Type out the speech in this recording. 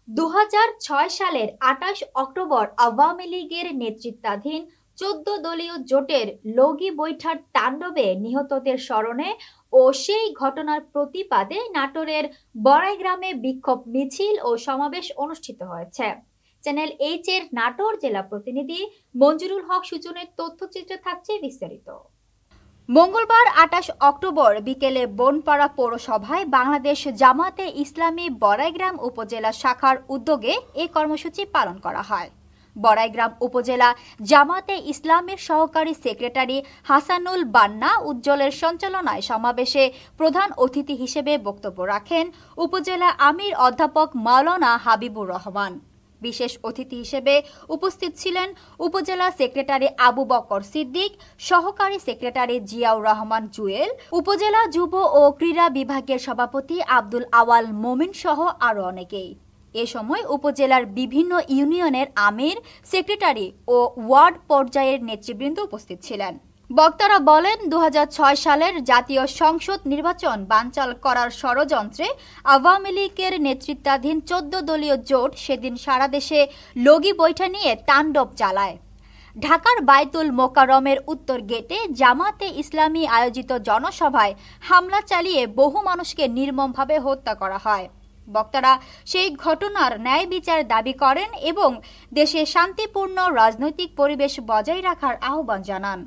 2006 সালের 28 অক্টোবর আওয়ামী লীগের নেতৃত্বাধীন 14 দলীয় জোটের লগি বৈঠার তাণ্ডবে নিহতদের স্মরণে ও সেই ঘটনার প্রতিবাদে নাটোরের বড়াইগ্রামে বিক্ষোভ মিছিল ও সমাবেশ অনুষ্ঠিত হয়েছে। চ্যানেল এইচ এর নাটোর জেলা প্রতিনিধি মঞ্জুরুল হক সুজনের তথ্যচিত্রে থাকছে বিস্তারিত। মঙ্গলবার 28 অক্টোবর বিকেলে বনপাড়া পৌরসভায় বাংলাদেশ জামাতে ইসলামী বড়াইগ্রাম উপজেলা শাখার উদ্যোগে এই কর্মসূচি পালন করা হয়। বড়াইগ্রাম উপজেলা জামাতে ইসলামের সহকারী সেক্রেটারি হাসানুল বান্না উজ্জ্বলের সঞ্চালনায় সমাবেশে প্রধান অতিথি হিসেবে বক্তব্য রাখেন উপজেলা আমির অধ্যাপক মাওলানা হাবিবুর রহমান। বিশেষ অতিথি হিসেবে উপস্থিত ছিলেন উপজেলা সেক্রেটারি আবু বকর সিদ্দিক, সহকারী সেক্রেটারি জিয়াউর রহমান জুয়েল, উপজেলা যুব ও ক্রীড়া বিভাগের সভাপতি আব্দুল আওয়াল মোমিন সহ আরো অনেকেই। এ সময় উপজেলার বিভিন্ন ইউনিয়নের আমির, সেক্রেটারি ও ওয়ার্ড পর্যায়ের নেতৃবৃন্দ উপস্থিত ছিলেন। বক্তারা বলেন, 2006 সালের জাতীয় সংসদ নির্বাচন বানচাল করার ষড়যন্ত্রে আওয়ামী লীগের নেতৃত্বাধীন 14 দলীয় জোট সেদিন সারা দেশে লগি বৈঠা নিয়ে তাণ্ডব চালায়। ঢাকার বায়তুল মোকাররমের উত্তর গেটে জামাতে ইসলামী আয়োজিত জনসভায় হামলা চালিয়ে বহু মানুষকে নির্মমভাবে হত্যা করা হয়। বক্তারা সেই ঘটনার ন্যায় বিচার দাবি করেন এবং দেশে শান্তিপূর্ণ রাজনৈতিক পরিবেশ বজায় রাখার আহ্বান জানান।